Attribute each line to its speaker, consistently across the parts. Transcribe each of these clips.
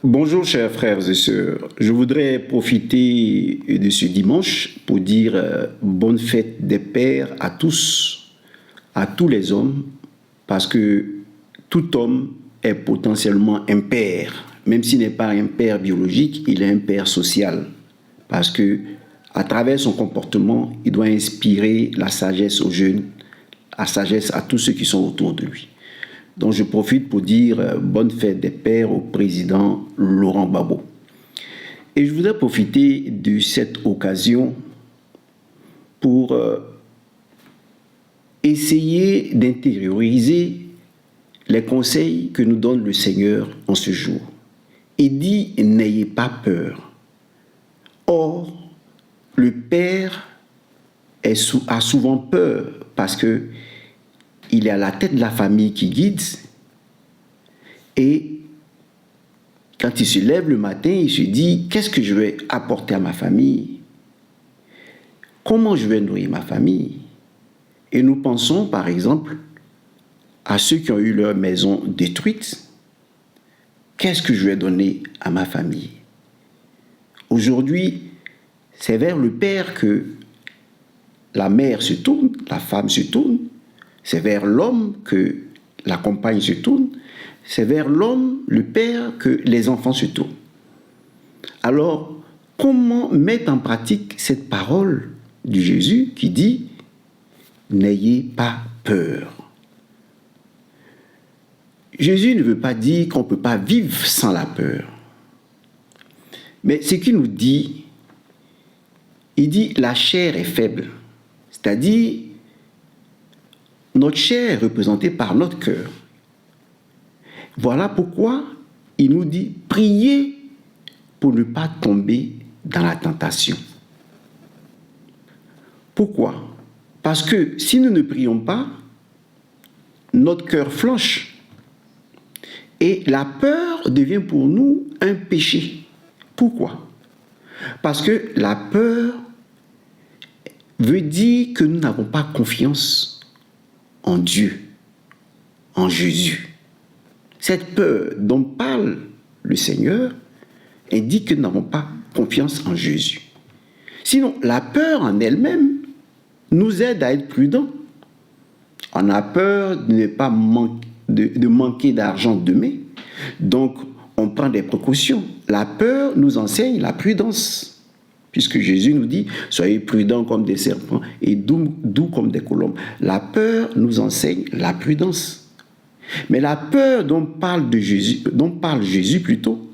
Speaker 1: Bonjour chers frères et sœurs, je voudrais profiter de ce dimanche pour dire bonne fête des pères à tous les hommes, parce que tout homme est potentiellement un père, même s'il n'est pas un père biologique, il est un père social, parce que à travers son comportement, il doit inspirer la sagesse aux jeunes, la sagesse à tous ceux qui sont autour de lui. Donc je profite pour dire bonne fête des pères au président Laurent Gbagbo. Et je voudrais profiter de cette occasion pour essayer d'intérioriser les conseils que nous donne le Seigneur en ce jour. Il dit n'ayez pas peur. Or, le père a souvent peur parce que il est à la tête de la famille qui guide, et quand il se lève le matin, il se dit qu'est-ce que je vais apporter à ma famille? Comment je vais nourrir ma famille? Et nous pensons par exemple à ceux qui ont eu leur maison détruite. Qu'est-ce que je vais donner à ma famille? Aujourd'hui, c'est vers le père que la mère se tourne, la femme se tourne. C'est vers l'homme que la compagne se tourne. C'est vers l'homme, le père, que les enfants se tournent. Alors, comment mettre en pratique cette parole de Jésus qui dit « N'ayez pas peur ». Jésus ne veut pas dire qu'on ne peut pas vivre sans la peur. Mais ce qu'il nous dit, il dit « La chair est faible ». C'est-à-dire, notre chair est représentée par notre cœur. Voilà pourquoi il nous dit priez pour ne pas tomber dans la tentation. Pourquoi? Parce que si nous ne prions pas, notre cœur flanche et la peur devient pour nous un péché. Pourquoi? Parce que la peur veut dire que nous n'avons pas confiance en Dieu, en Jésus. Cette peur dont parle le Seigneur indique que nous n'avons pas confiance en Jésus. Sinon, la peur en elle-même nous aide à être prudents. On a peur de ne pas manquer d'argent demain, donc on prend des précautions. La peur nous enseigne la prudence, puisque Jésus nous dit « Soyez prudents comme des serpents et doux comme des colombes ». La peur nous enseigne la prudence. Mais la peur dont parle Jésus plutôt,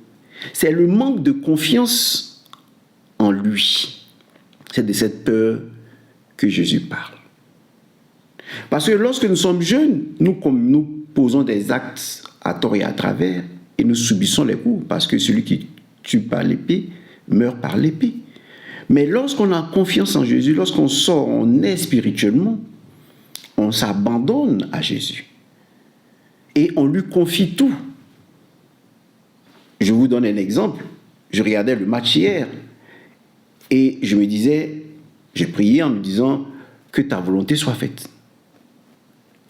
Speaker 1: c'est le manque de confiance en lui. C'est de cette peur que Jésus parle. Parce que lorsque nous sommes jeunes, nous posons des actes à tort et à travers et nous subissons les coups, parce que celui qui tue par l'épée meurt par l'épée. Mais lorsqu'on a confiance en Jésus, lorsqu'on sort, on est spirituellement, on s'abandonne à Jésus. Et on lui confie tout. Je vous donne un exemple. Je regardais le match hier et je me disais, j'ai prié en me disant que ta volonté soit faite.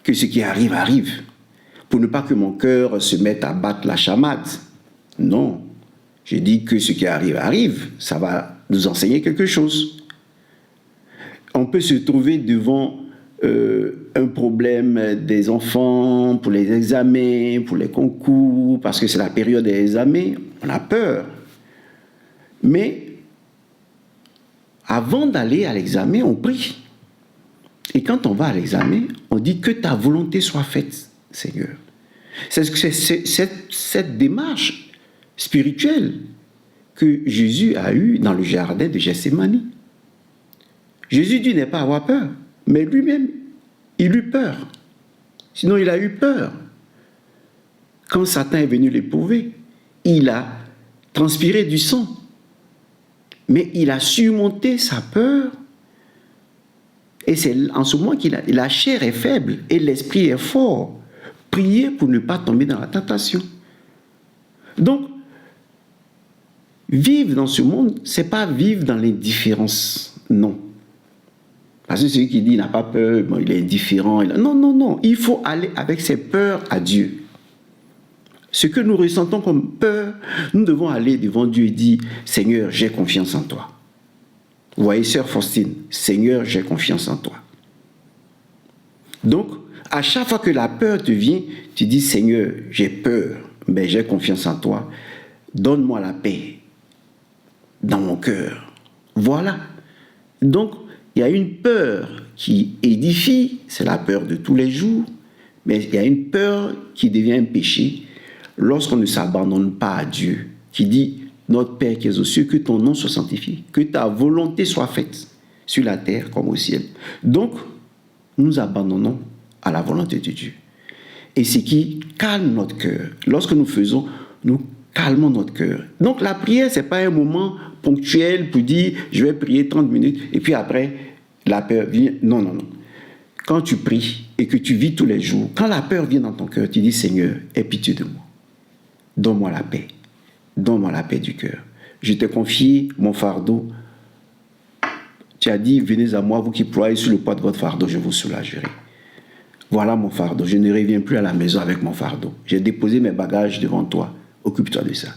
Speaker 1: Que ce qui arrive, arrive. Pour ne pas que mon cœur se mette à battre la chamade. Non. J'ai dit que ce qui arrive, arrive. Ça va nous enseigner quelque chose. On peut se trouver devant un problème des enfants pour les examens, pour les concours, parce que c'est la période des examens, on a peur. Mais avant d'aller à l'examen, on prie. Et quand on va à l'examen, on dit que ta volonté soit faite, Seigneur. C'est cette démarche spirituelle que Jésus a eue dans le jardin de Gethsémani. Jésus dit n'est pas avoir peur. Mais lui-même, il eut peur. Sinon, il a eu peur. Quand Satan est venu l'éprouver, il a transpiré du sang. Mais il a surmonté sa peur. Et c'est en ce moment la chair est faible et l'esprit est fort. Priez pour ne pas tomber dans la tentation. Donc, vivre dans ce monde, ce n'est pas vivre dans l'indifférence. Non. Parce que celui qui dit il n'a pas peur, bon, il est indifférent. Non. Il faut aller avec ses peurs à Dieu. Ce que nous ressentons comme peur, nous devons aller devant Dieu et dire, Seigneur, j'ai confiance en toi. Vous voyez, sœur Faustine, Seigneur, j'ai confiance en toi. Donc, à chaque fois que la peur te vient, tu dis, Seigneur, j'ai peur, mais j'ai confiance en toi. Donne-moi la paix dans mon cœur. Voilà. Donc, il y a une peur qui édifie, c'est la peur de tous les jours, mais il y a une peur qui devient un péché lorsqu'on ne s'abandonne pas à Dieu, qui dit, notre Père qui es aux cieux, que ton nom soit sanctifié, que ta volonté soit faite sur la terre comme au ciel. Donc, nous nous abandonnons à la volonté de Dieu. Et ce qui calme notre cœur. Lorsque nous faisons, nous calmons notre cœur. Donc la prière, ce n'est pas un moment ponctuel pour dire, je vais prier 30 minutes, et puis après, la peur vient. Non, non, non. Quand tu pries et que tu vis tous les jours, quand la peur vient dans ton cœur, tu dis, Seigneur, aie pitié de moi. Donne-moi la paix. Donne-moi la paix du cœur. Je t'ai confié mon fardeau. Tu as dit, venez à moi, vous qui ployez sur le poids de votre fardeau, je vous soulagerai. Voilà mon fardeau. Je ne reviens plus à la maison avec mon fardeau. J'ai déposé mes bagages devant toi. Occupe-toi de ça.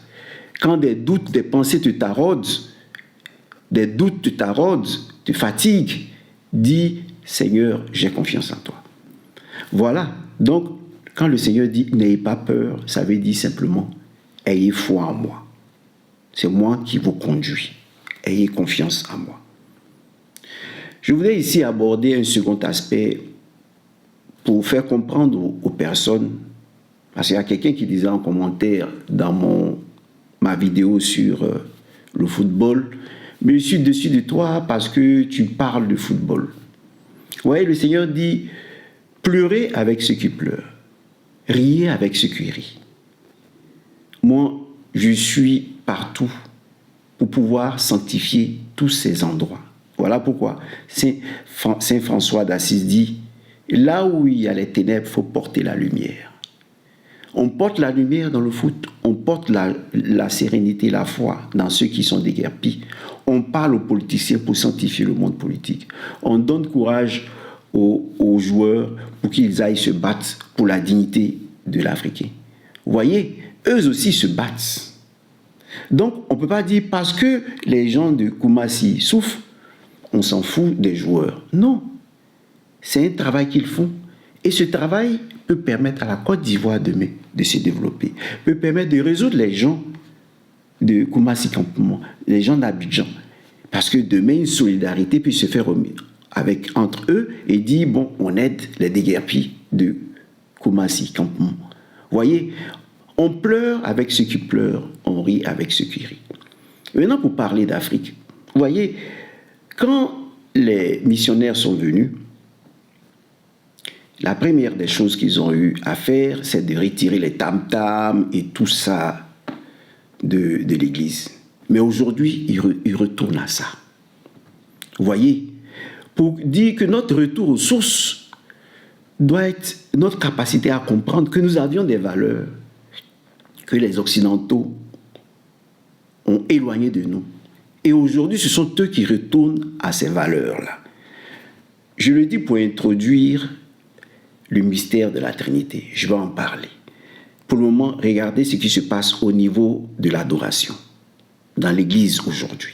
Speaker 1: Quand des doutes, des pensées te taraudent, te fatiguent, dis, Seigneur, j'ai confiance en toi. Voilà. Donc, quand le Seigneur dit, n'ayez pas peur, ça veut dire simplement, ayez foi en moi. C'est moi qui vous conduis. Ayez confiance en moi. Je voudrais ici aborder un second aspect pour faire comprendre aux personnes, parce qu'il y a quelqu'un qui disait en commentaire dans ma vidéo sur le football, mais je suis dessus de toi parce que tu parles de football. Vous voyez, le Seigneur dit, pleurez avec ceux qui pleurent, riez avec ceux qui rient. Moi, je suis partout pour pouvoir sanctifier tous ces endroits. Voilà pourquoi Saint François d'Assise dit, là où il y a les ténèbres, il faut porter la lumière. On porte la lumière dans le foot, on porte la sérénité, la foi dans ceux qui sont déguerpis. On parle aux politiciens pour sanctifier le monde politique. On donne courage aux joueurs pour qu'ils aillent se battre pour la dignité de l'Africain. Vous voyez, eux aussi se battent. Donc, on ne peut pas dire parce que les gens de Koumassi souffrent, on s'en fout des joueurs. Non, c'est un travail qu'ils font. Et ce travail peut permettre à la Côte d'Ivoire demain de se développer, peut permettre de résoudre les gens de Koumassi Campement, les gens d'Abidjan. Parce que demain, une solidarité peut se faire entre eux et dire, bon, on aide les déguerpis de Koumassi Campement. Vous voyez, on pleure avec ceux qui pleurent, on rit avec ceux qui rient. Maintenant, pour parler d'Afrique, vous voyez, quand les missionnaires sont venus, la première des choses qu'ils ont eu à faire, c'est de retirer les tam-tams et tout ça de l'église. Mais aujourd'hui, ils retournent à ça. Vous voyez, pour dire que notre retour aux sources doit être notre capacité à comprendre que nous avions des valeurs que les Occidentaux ont éloignées de nous. Et aujourd'hui, ce sont eux qui retournent à ces valeurs-là. Je le dis pour introduire le mystère de la Trinité. Je vais en parler. Pour le moment, regardez ce qui se passe au niveau de l'adoration dans l'Église aujourd'hui.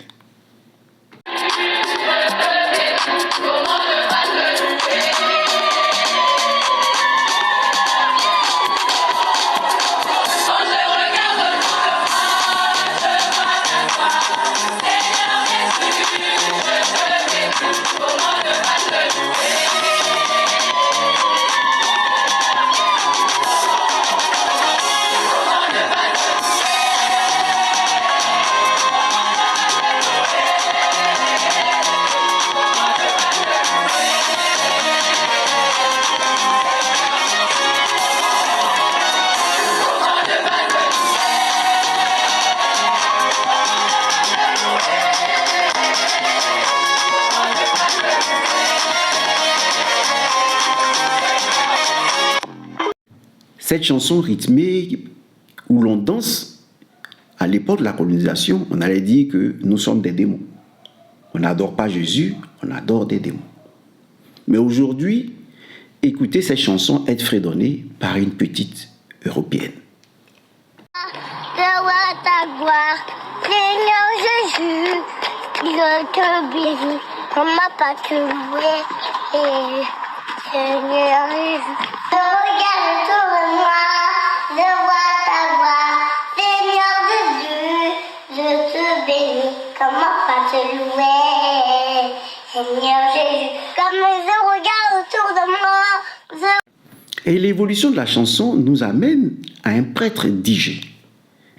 Speaker 1: Cette chanson rythmée où l'on danse, à l'époque de la colonisation, on allait dire que nous sommes des démons. On n'adore pas Jésus, on adore des démons. Mais aujourd'hui, écoutez cette chanson être fredonnée par une petite européenne.
Speaker 2: le roi ta gloire. Seigneur Jésus, je te bénis, on m'a pas te louer. Seigneur Jésus, je regarde autour de moi, je vois ta gloire. Seigneur Jésus, je te bénis, comment pas te louer. Seigneur Jésus, comme je regarde autour de moi,
Speaker 1: Et l'évolution de la chanson nous amène à un prêtre DJ.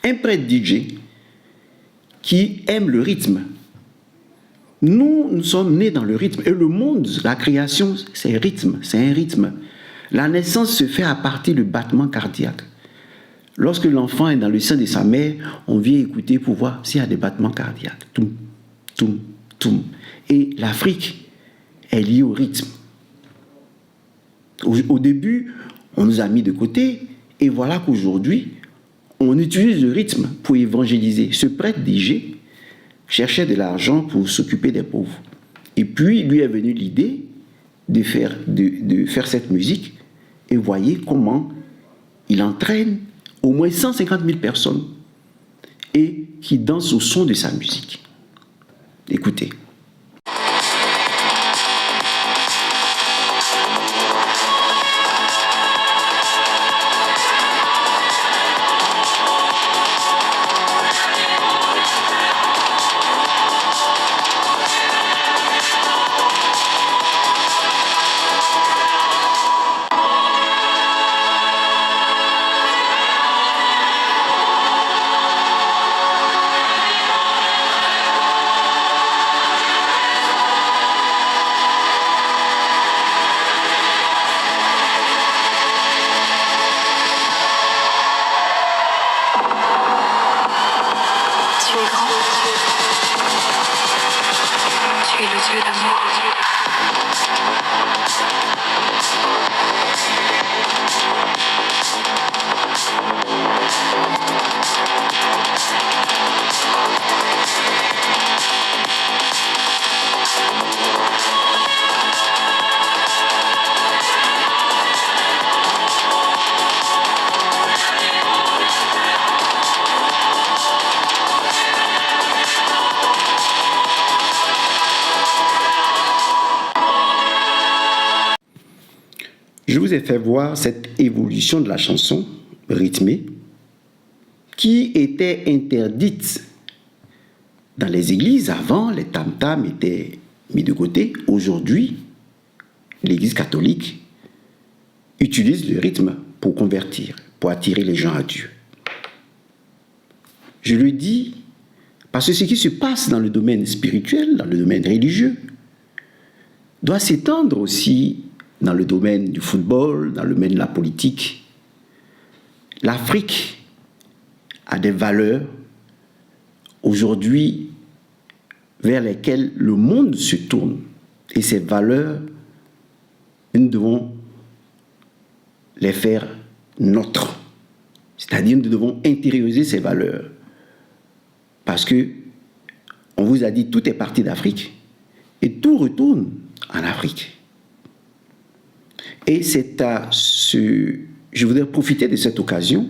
Speaker 1: Un prêtre DJ qui aime le rythme. Nous sommes nés dans le rythme. Et le monde, la création, c'est rythme, c'est un rythme. La naissance se fait à partir du battement cardiaque. Lorsque l'enfant est dans le sein de sa mère, on vient écouter pour voir s'il y a des battements cardiaques. Toum, toum, toum. Et l'Afrique est liée au rythme. Au début, on nous a mis de côté, et voilà qu'aujourd'hui, on utilise le rythme pour évangéliser. Ce prêtre DJ cherchait de l'argent pour s'occuper des pauvres. Et puis, lui est venue l'idée de faire cette musique, et voyez comment il entraîne au moins 150 000 personnes et qui dansent au son de sa musique. Écoutez. Je vous ai fait voir cette évolution de la chanson rythmée qui était interdite dans les églises. Avant, les tam-tams étaient mis de côté. Aujourd'hui, l'Église catholique utilise le rythme pour convertir, pour attirer les gens à Dieu. Je le dis parce que ce qui se passe dans le domaine spirituel, dans le domaine religieux, doit s'étendre aussi dans le domaine du football, dans le domaine de la politique. L'Afrique a des valeurs aujourd'hui vers lesquelles le monde se tourne. Et ces valeurs, nous devons les faire nôtres. C'est-à-dire, nous devons intérioriser ces valeurs. Parce que, on vous a dit, tout est parti d'Afrique. Et tout retourne en Afrique. Et c'est je voudrais profiter de cette occasion,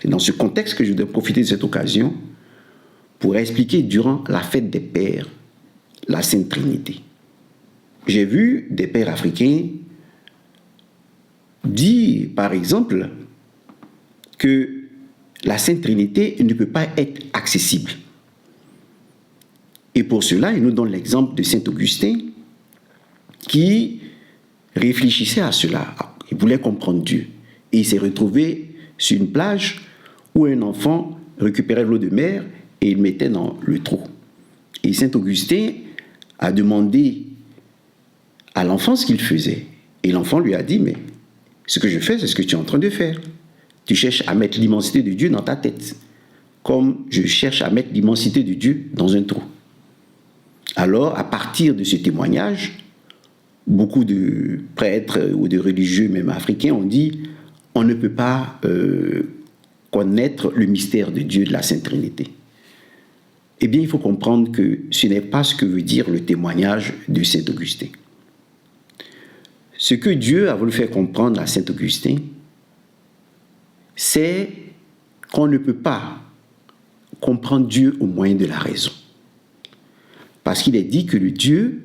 Speaker 1: c'est dans ce contexte que je voudrais profiter de cette occasion pour expliquer durant la fête des pères la Sainte Trinité. J'ai vu des pères africains dire, par exemple, que la Sainte Trinité ne peut pas être accessible. Et pour cela, il nous donne l'exemple de Saint Augustin qui réfléchissait à cela. Il voulait comprendre Dieu. Et il s'est retrouvé sur une plage où un enfant récupérait l'eau de mer et il mettait dans le trou. Et Saint Augustin a demandé à l'enfant ce qu'il faisait. Et l'enfant lui a dit, mais ce que je fais, c'est ce que tu es en train de faire. Tu cherches à mettre l'immensité de Dieu dans ta tête, comme je cherche à mettre l'immensité de Dieu dans un trou. Alors, à partir de ce témoignage, beaucoup de prêtres ou de religieux, même africains, ont dit on ne peut pas connaître le mystère de Dieu, de la Sainte Trinité. Eh bien, il faut comprendre que ce n'est pas ce que veut dire le témoignage de Saint Augustin. Ce que Dieu a voulu faire comprendre à Saint Augustin, c'est qu'on ne peut pas comprendre Dieu au moyen de la raison. Parce qu'il est dit que le Dieu,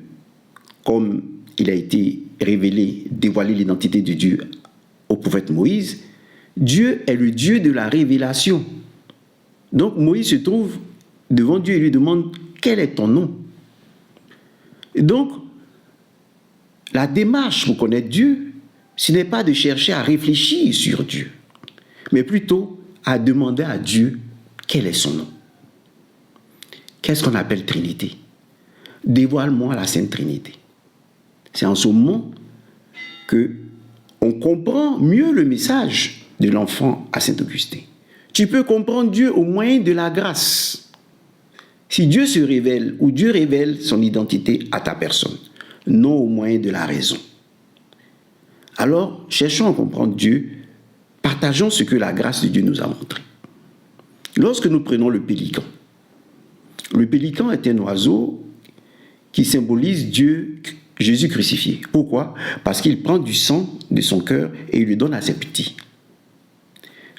Speaker 1: comme il a été révélé, dévoilé l'identité de Dieu au prophète Moïse, Dieu est le Dieu de la révélation. Donc Moïse se trouve devant Dieu et lui demande « Quel est ton nom ?» Et donc, la démarche pour connaître Dieu, ce n'est pas de chercher à réfléchir sur Dieu, mais plutôt à demander à Dieu quel est son nom. Qu'est-ce qu'on appelle Trinité? Dévoile-moi la Sainte Trinité. C'est en ce moment qu'on comprend mieux le message de l'enfant à Saint-Augustin. Tu peux comprendre Dieu au moyen de la grâce. Si Dieu se révèle ou Dieu révèle son identité à ta personne, non au moyen de la raison. Alors, cherchons à comprendre Dieu, partageons ce que la grâce de Dieu nous a montré. Lorsque nous prenons le pélican est un oiseau qui symbolise Dieu, Jésus crucifié. Pourquoi? Parce qu'il prend du sang de son cœur et il le donne à ses petits.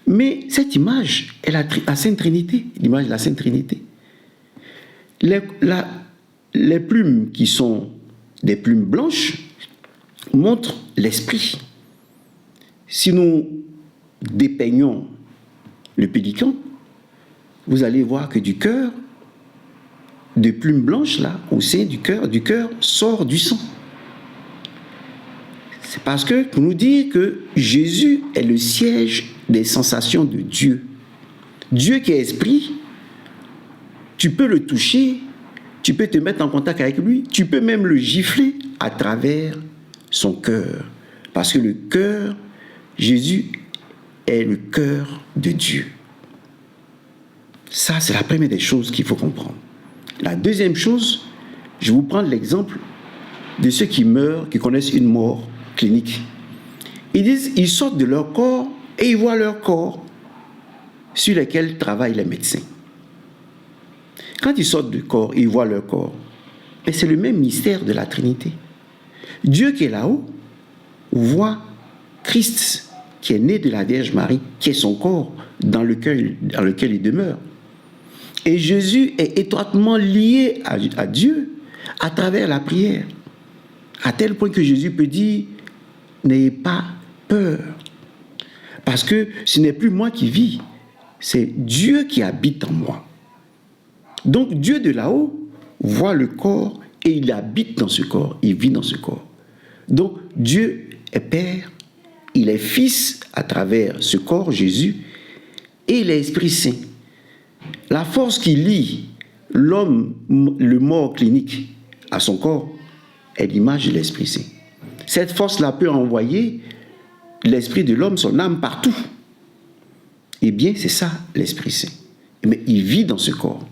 Speaker 1: Mais cette image est la Sainte Trinité, l'image de la Sainte Trinité. Les plumes qui sont des plumes blanches montrent l'esprit. Si nous dépeignons le pélican, vous allez voir que du cœur, de plumes blanches là, au sein du cœur sort du sang. C'est parce que pour nous dire que Jésus est le siège des sensations de Dieu. Dieu qui est esprit, tu peux le toucher, tu peux te mettre en contact avec lui, tu peux même le gifler à travers son cœur. Parce que le cœur, Jésus est le cœur de Dieu. Ça, c'est la première des choses qu'il faut comprendre. La deuxième chose, je vais vous prendre l'exemple de ceux qui meurent, qui connaissent une mort clinique. Ils sortent de leur corps et ils voient leur corps sur lesquels travaillent les médecins. Quand ils sortent du corps, ils voient leur corps. Mais c'est le même mystère de la Trinité. Dieu qui est là-haut voit Christ qui est né de la Vierge Marie, qui est son corps dans lequel il demeure. Et Jésus est étroitement lié à Dieu à travers la prière. À tel point que Jésus peut dire, n'ayez pas peur. Parce que ce n'est plus moi qui vis, c'est Dieu qui habite en moi. Donc Dieu de là-haut voit le corps et il habite dans ce corps, il vit dans ce corps. Donc Dieu est Père, il est Fils à travers ce corps, Jésus, et il est Esprit Saint. La force qui lie l'homme, le mort clinique, à son corps, est l'image de l'Esprit Saint. Cette force-là peut envoyer l'esprit de l'homme, son âme, partout. Eh bien, c'est ça, l'Esprit Saint. Mais il vit dans ce corps.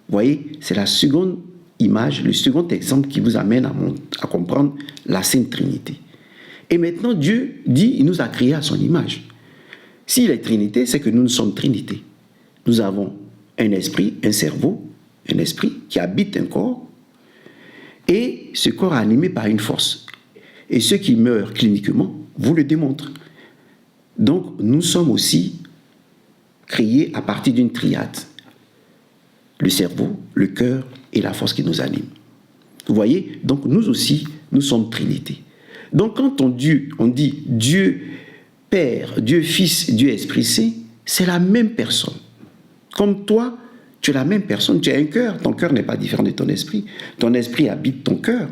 Speaker 1: Vous voyez, c'est la seconde image, le second exemple qui vous amène à comprendre la Sainte Trinité. Et maintenant, Dieu dit, il nous a créés à son image. S'il est Trinité, c'est que nous sommes Trinité. Nous avons un esprit, un cerveau, un esprit qui habite un corps, et ce corps est animé par une force. Et ceux qui meurent cliniquement vous le démontrent. Donc, nous sommes aussi créés à partir d'une triade. Le cerveau, le cœur et la force qui nous anime. Vous voyez? Donc, nous aussi, nous sommes Trinité. Donc, quand on dit Dieu Père, Dieu Fils, Dieu Esprit Saint, c'est la même personne. Comme toi, tu es la même personne, tu as un cœur, ton cœur n'est pas différent de ton esprit. Ton esprit habite ton cœur,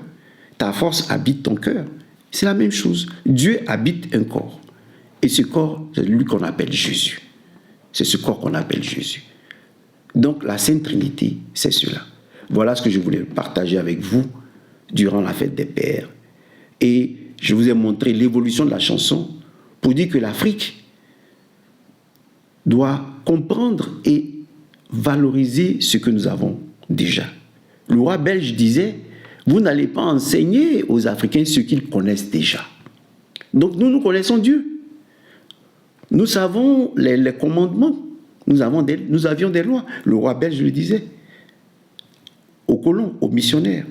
Speaker 1: ta force habite ton cœur. C'est la même chose. Dieu habite un corps. Et ce corps, c'est lui qu'on appelle Jésus. C'est ce corps qu'on appelle Jésus. Donc la Sainte Trinité, c'est cela. Voilà ce que je voulais partager avec vous durant la fête des Pères. Et je vous ai montré l'évolution de la chanson pour dire que l'Afrique doit comprendre et valoriser ce que nous avons déjà. Le roi belge disait, vous n'allez pas enseigner aux Africains ce qu'ils connaissent déjà. Donc nous connaissons Dieu. Nous savons les commandements. Nous avions des lois. Le roi belge le disait aux colons, aux missionnaires.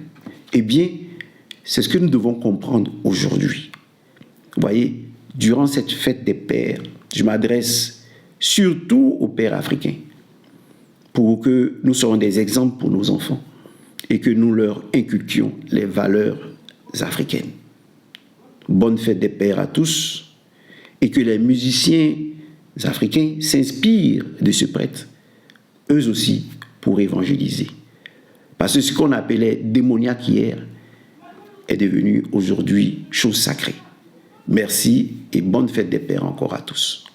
Speaker 1: Eh bien, c'est ce que nous devons comprendre aujourd'hui. Vous voyez, durant cette fête des Pères, je m'adresse surtout aux pères africains pour que nous soyons des exemples pour nos enfants et que nous leur inculquions les valeurs africaines. Bonne fête des pères à tous et que les musiciens africains s'inspirent de ce prêtre, eux aussi, pour évangéliser. Parce que ce qu'on appelait démoniaque hier est devenu aujourd'hui chose sacrée. Merci et bonne fête des pères encore à tous.